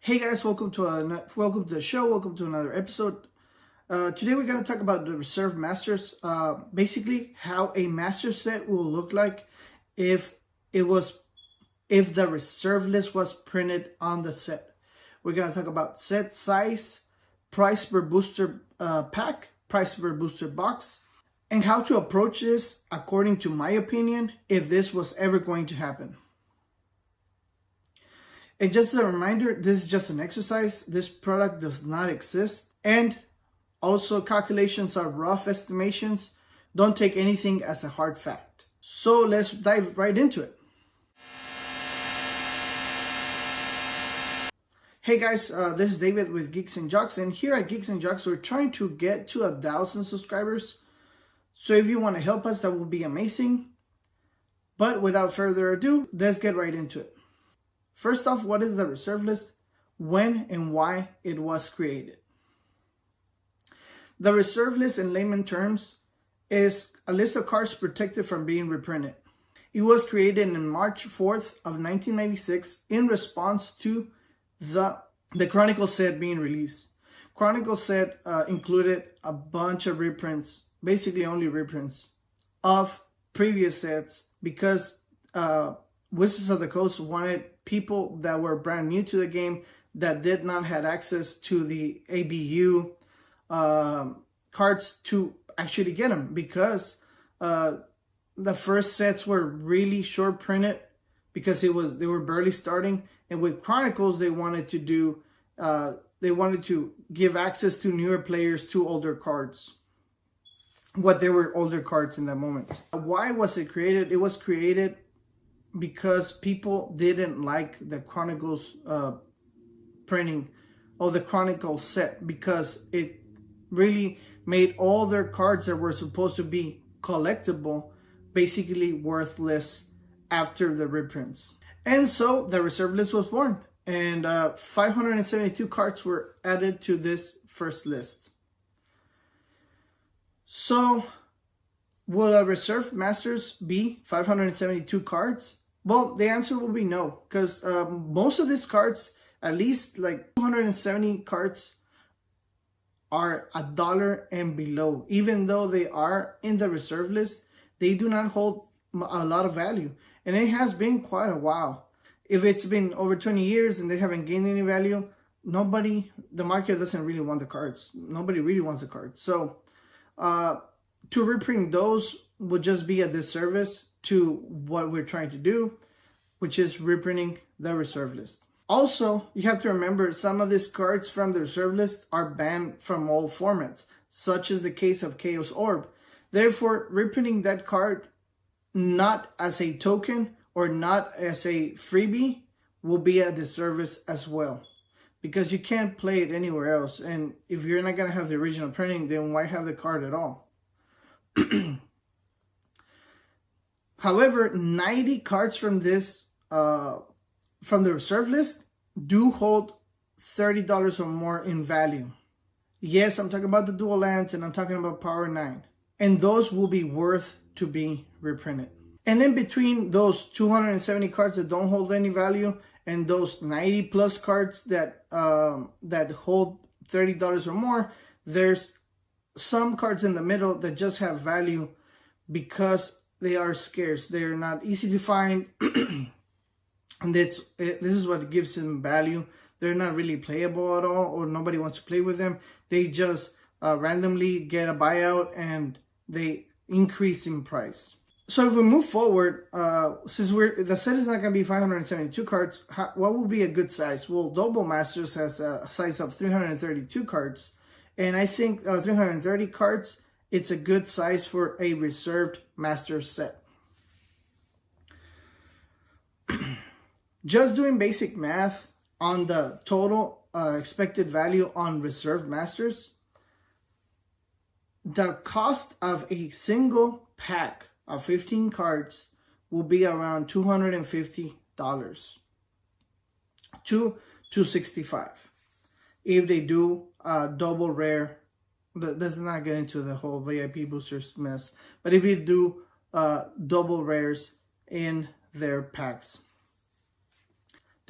Hey guys, welcome to the show. Welcome to another episode. Today we're going to talk about the Reserve Masters. Basically, how a master set will look like if the reserve list was printed on the set. We're going to talk about set size, price per booster pack, price per booster box, and how to approach this according to my opinion if this was ever going to happen. And just as a reminder, this is just an exercise. This product does not exist. And also, calculations are rough estimations. Don't take anything as a hard fact. So let's dive right into it. Hey guys, this is David with Geeks and Jocks. And here at Geeks and Jocks, we're trying to get to 1,000 subscribers. So if you want to help us, that would be amazing. But without further ado, let's get right into it. First off, what is the reserve list? When and why it was created. The reserve list in layman terms is a list of cards protected from being reprinted. It was created on March 4th of 1996 in response to the Chronicle set being released. Chronicle set included a bunch of reprints, basically only reprints, of previous sets because Wizards of the Coast wanted people that were brand new to the game that did not have access to the ABU cards to actually get them, because the first sets were really short printed because they were barely starting, and with Chronicles they wanted to give access to newer players to older cards. They were older cards in that moment. Why was it created? It was created because people didn't like the Chronicles printing or the Chronicles set, because it really made all their cards that were supposed to be collectible basically worthless after the reprints. And so the reserve list was born, and 572 cards were added to this first list. So will a reserve masters be 572 cards? Well, the answer will be no, because most of these cards, at least like 270 cards, are $1 and below. Even though they are in the reserve list, they do not hold a lot of value. And it has been quite a while. If it's been over 20 years and they haven't gained any value, the market doesn't really want the cards. Nobody really wants the cards. So to reprint those would just be a disservice to what we're trying to do, which is reprinting the reserve list. Also, you have to remember some of these cards from the reserve list are banned from all formats, such as the case of Chaos Orb. Therefore, reprinting that card not as a token or not as a freebie will be a disservice as well, because you can't play it anywhere else. And if you're not going to have the original printing, then why have the card at all? However, 90 cards from this from the reserve list do hold $30 or more in value. Yes, I'm talking about the dual lands, and I'm talking about Power 9, and those will be worth to be reprinted. And in between those 270 cards that don't hold any value and those 90 plus cards that hold $30 or more, there's some cards in the middle that just have value because they are scarce. They're not easy to find. And this is what gives them value. They're not really playable at all, or nobody wants to play with them. They just randomly get a buyout and they increase in price. So if we move forward, since the set is not going to be 572 cards, what will be a good size? Well, Double Masters has a size of 332 cards. And I think 330 cards, it's a good size for a reserved master set. Just doing basic math on the total expected value on reserved masters, the cost of a single pack of 15 cards will be around $250 to $265 if they do double rare. Let's not get into the whole VIP boosters mess, but if you do double rares in their packs.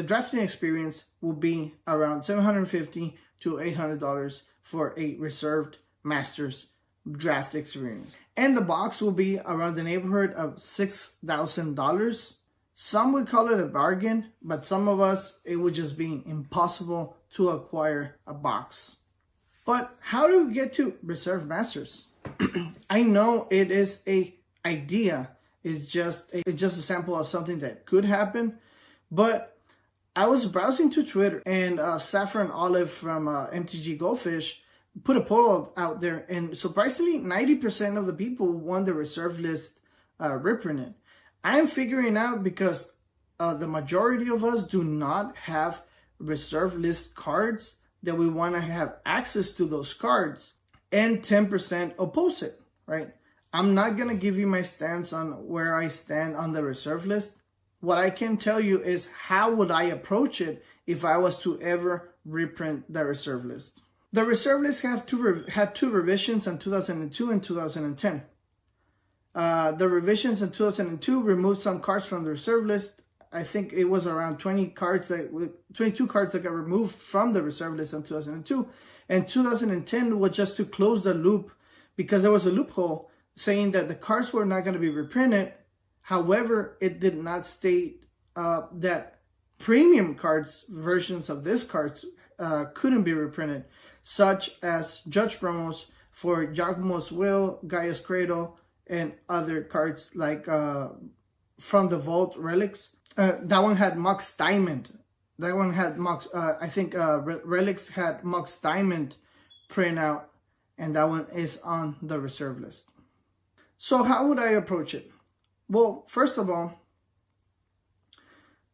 The drafting experience will be around $750 to $800 for a reserved Masters draft experience. And the box will be around the neighborhood of $6,000. Some would call it a bargain, but some of us, it would just be impossible to acquire a box. But how do we get to reserve Masters? I know it is a idea. It's just a sample of something that could happen. But I was browsing to Twitter, and Saffron Olive from MTGO put a poll out there, and surprisingly, 90% of the people want the reserve list reprinted. I'm figuring out because the majority of us do not have reserve list cards that we want to have access to those cards, and 10% oppose it, right? I'm not going to give you my stance on where I stand on the reserve list. What I can tell you is how would I approach it if I was to ever reprint the reserve list. The reserve list had two revisions in 2002 and 2010. The revisions in 2002 removed some cards from the reserve list. I think it was around 22 cards that got removed from the reserve list in 2002. And 2010 was just to close the loop, because there was a loophole saying that the cards were not going to be reprinted. However, it did not state that premium cards, versions of this cards, couldn't be reprinted, such as Judge promos for Giacomo's Will, Gaia's Cradle, and other cards like From the Vault Relics. That one had Mox Diamond. That one had Mox, I think Relics had Mox Diamond printout, and that one is on the reserve list. So how would I approach it? Well, first of all,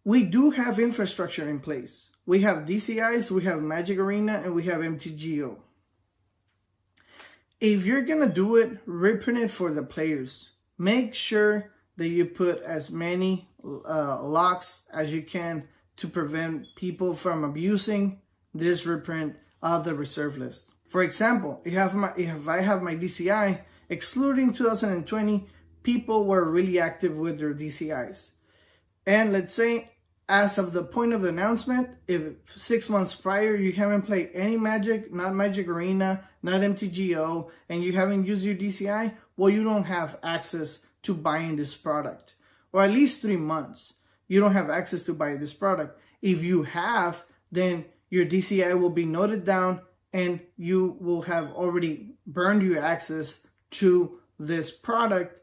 we do have infrastructure in place. We have DCIs, we have Magic Arena, and we have MTGO. If you're going to do it, reprint it for the players. Make sure that you put as many locks as you can to prevent people from abusing this reprint of the reserve list. For example, if I have my DCI, excluding 2020, people were really active with their DCIs. And let's say, as of the point of the announcement, if 6 months prior you haven't played any Magic, not Magic Arena, not MTGO, and you haven't used your DCI, well, you don't have access to buying this product. Or at least 3 months, you don't have access to buy this product. If you have, then your DCI will be noted down, and you will have already burned your access to this product.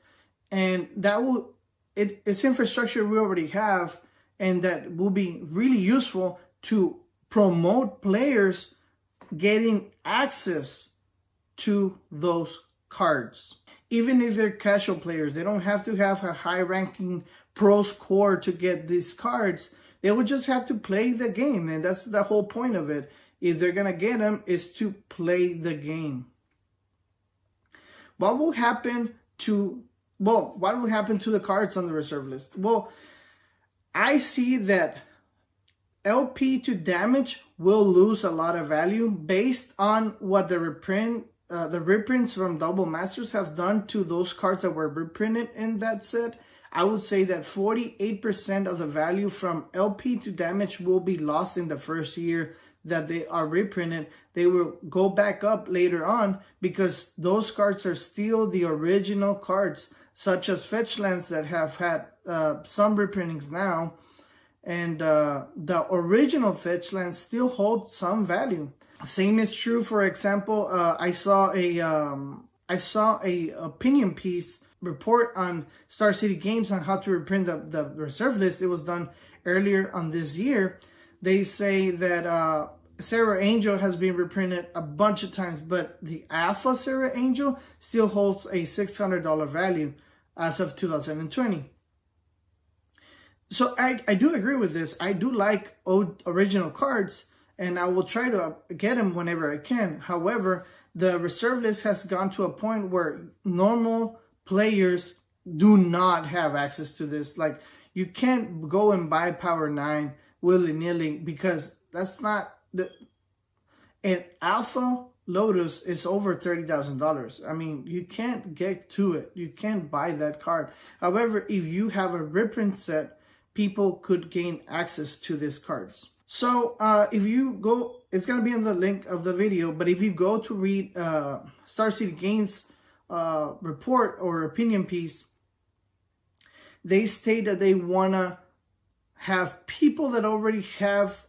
And that will, it's infrastructure we already have, and that will be really useful to promote players getting access to those cards. Even if they're casual players, they don't have to have a high-ranking pro score to get these cards. They would just have to play the game, and that's the whole point of it. If they're going to get them, is to play the game. What will happen to the cards on the reserve list? Well, I see that LP to damage will lose a lot of value based on what the reprints from Double Masters have done to those cards that were reprinted in that set. I would say that 48% of the value from LP to damage will be lost in the first year that they are reprinted. They will go back up later on because those cards are still the original cards, such as fetch lands that have had some reprintings now, and the original fetch lands still hold some value. Same is true, for example, I saw a opinion piece report on Star City Games on how to reprint the reserve list. It was done earlier on this year. They say that Sarah Angel has been reprinted a bunch of times, but the Alpha Sarah Angel still holds a $600 value as of 2020. So I do agree with this. I do like original cards, and I will try to get them whenever I can. However, the reserve list has gone to a point where normal players do not have access to this. Like, you can't go and buy Power 9 willy-nilly, because that's not the... And Alpha Lotus is over $30,000. I mean, you can't get to it. You can't buy that card. However, if you have a reprint set people could gain access to these cards. So if you go, it's going to be in the link of the video, but if you go to read Star City Games report or opinion piece, they state that they want to have people that already have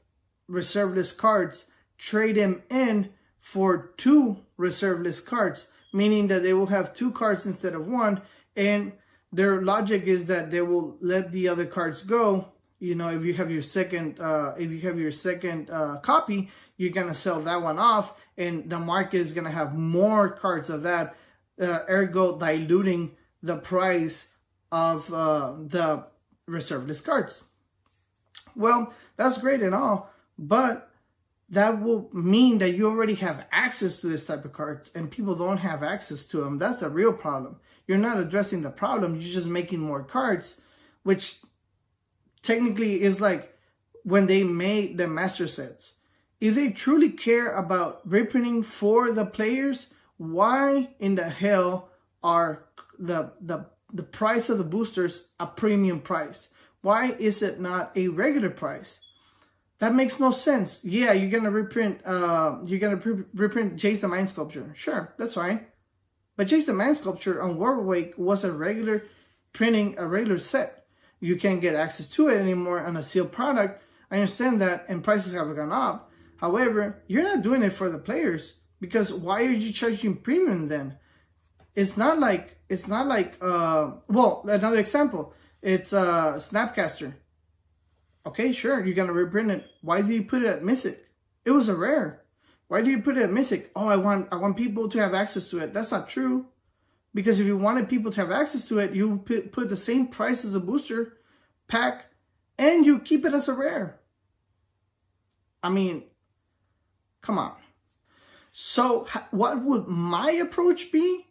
reserve list cards trade them in for 2 reserve list cards, meaning that they will have 2 cards instead of 1, and their logic is that they will let the other cards go. You know, if you have your second copy, you're gonna sell that one off, and the market is gonna have more cards of that, ergo diluting the price of the reserve list cards. Well, that's great and all, but that will mean that you already have access to this type of cards and people don't have access to them. That's a real problem. You're not addressing the problem, you're just making more cards, which technically is like when they made the master sets. If they truly care about reprinting for the players, why in the hell are the price of the boosters a premium price? Why is it not a regular price? That makes no sense. Yeah, you're gonna reprint reprint Chase the Mind Sculpture. Sure, that's fine. But Chase the Mind Sculpture on World Wake was a regular printing, a regular set. You can't get access to it anymore on a sealed product. I understand that, and prices have gone up. However, you're not doing it for the players, because why are you charging premium then? It's not like well, another example. It's Snapcaster. Okay, sure, you're gonna reprint it. Why do you put it at Mythic? It was a rare. Why do you put it at Mythic? Oh, I want people to have access to it. That's not true. Because if you wanted people to have access to it, you put the same price as a booster pack and you keep it as a rare. I mean, come on. So what would my approach be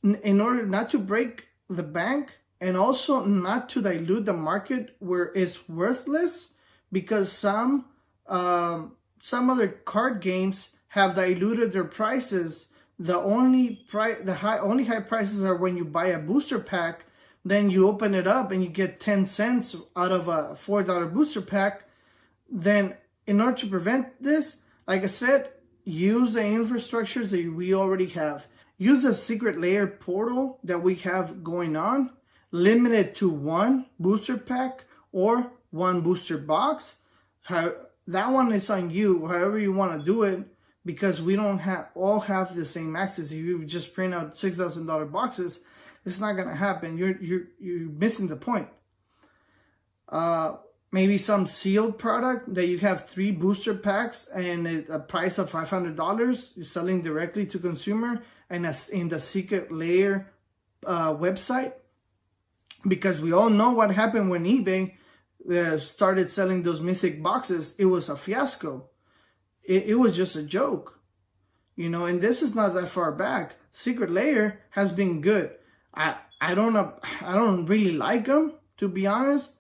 in order not to break the bank and also not to dilute the market where it's worthless? Because some other card games have diluted their prices. The only high prices are when you buy a booster pack, then you open it up and you get 10 cents out of a $4 booster pack. Then in order to prevent this, like I said, use the infrastructures that we already have. Use the secret layer portal that we have going on. Limit it to 1 booster pack or 1 booster box. That one is on you, however you want to do it, because we don't all have the same access. If you just print out $6,000 boxes, it's not gonna happen. You're missing the point. Maybe some sealed product that you have 3 booster packs and a price of $500. You're selling directly to consumer and in the secret layer website, because we all know what happened when eBay started selling those mythic boxes. It was a fiasco. It was just a joke, you know. And this is not that far back. Secret Layer has been good. I don't really like them, to be honest,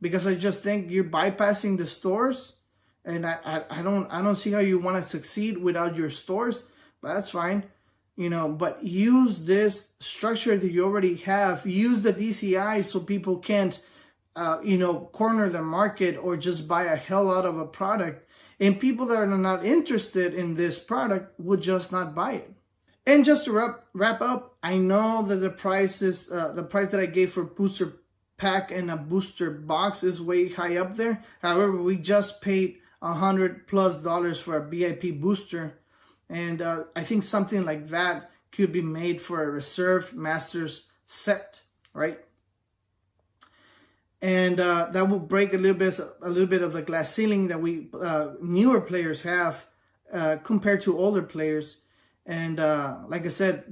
because I just think you're bypassing the stores, and I don't see how you want to succeed without your stores. But that's fine, you know. But use this structure that you already have. Use the DCI so people can't corner the market or just buy a hell out of a product. And people that are not interested in this product would just not buy it. And just to wrap up, I know that the price that I gave for booster pack and a booster box is way high up there. However, we just paid $100+ for a VIP booster, and I think something like that could be made for a reserved Masters set, right? And that will break a little bit of the glass ceiling that we newer players have compared to older players. And like I said,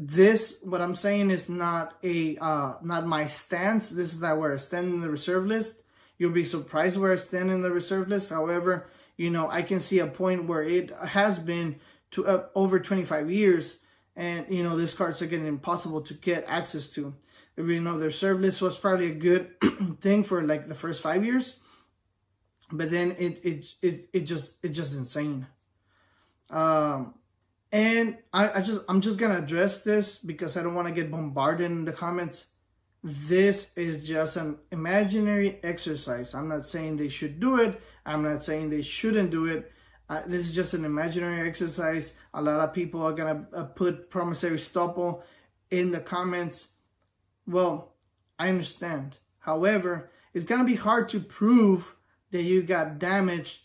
what I'm saying is not my stance. This is not where I stand in the reserve list. You'll be surprised where I stand in the reserve list. However, you know, I can see a point where it has been to over 25 years, and you know, these cards are getting impossible to get access to. You know, their reserve list was probably a good thing for like the first 5 years, but then it's just insane. And I'm just gonna address this because I don't want to get bombarded in the comments. this is just an imaginary exercise. I'm not saying they should do it. I'm not saying they shouldn't do it. This is just an imaginary exercise. A lot of people are going to put promissory estoppel in the comments. Well, I understand. However, it's going to be hard to prove that you got damaged.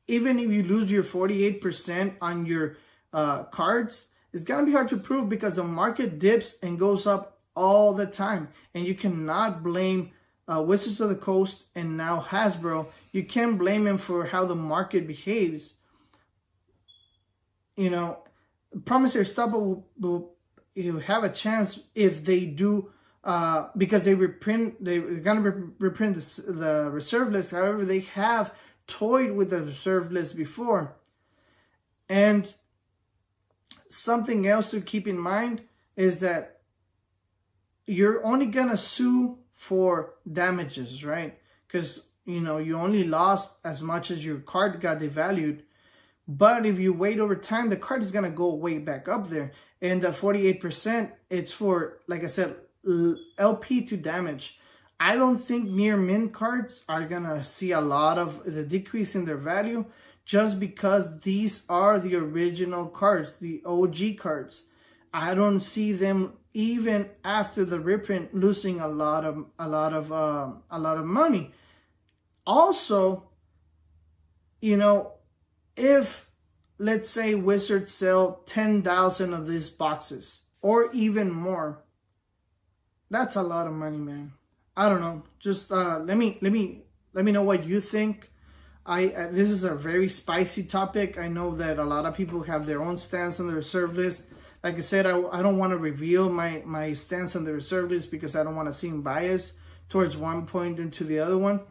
Even if you lose your 48% on your cards, it's going to be hard to prove because the market dips and goes up all the time. And you cannot blame Wizards of the Coast and now Hasbro. You can't blame him for how the market behaves. You know, promissory estoppel will have a chance if they do, because they're gonna reprint the reserve list. However, they have toyed with the reserve list before. And something else to keep in mind is that you're only gonna sue for damages, right? Because you know you only lost as much as your card got devalued. But if you wait over time, the card is gonna go way back up there. And the 48%, it's for, like I said, LP to damage. I don't think near mint cards are gonna see a lot of the decrease in their value, just because these are the original cards, the OG cards. I don't see them even after the reprint losing a lot of money. Also, you know, if let's say Wizards sell 10,000 of these boxes or even more, that's a lot of money, man. I don't know. Just let me know what you think. This is a very spicy topic. I know that a lot of people have their own stance on the reserve list. Like I said, I don't want to reveal my stance on the reserve list because I don't want to seem biased towards one point into the other one.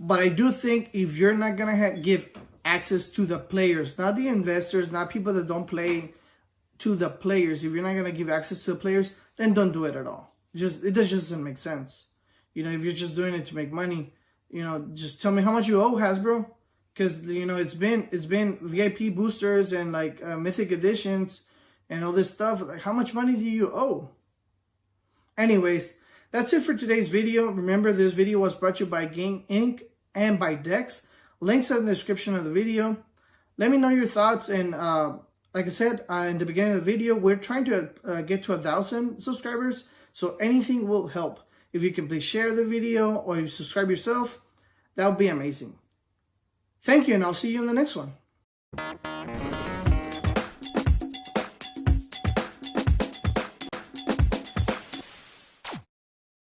But I do think if you're not going to give access to the players, not the investors, not people that don't play, to the players, if you're not going to give access to the players, then don't do it at all. It just doesn't make sense. You know, if you're just doing it to make money, you know, just tell me how much you owe, Hasbro. Because, you know, it's been VIP boosters and like mythic editions and all this stuff. Like, how much money do you owe? Anyways, that's it for today's video. Remember, this video was brought to you by Game Inc. and by Dex. Links are in the description of the video. Let me know your thoughts. And like I said in the beginning of the video, we're trying to get to 1,000 subscribers. So anything will help. If you can please share the video or you subscribe yourself, that would be amazing. Thank you, and I'll see you in the next one.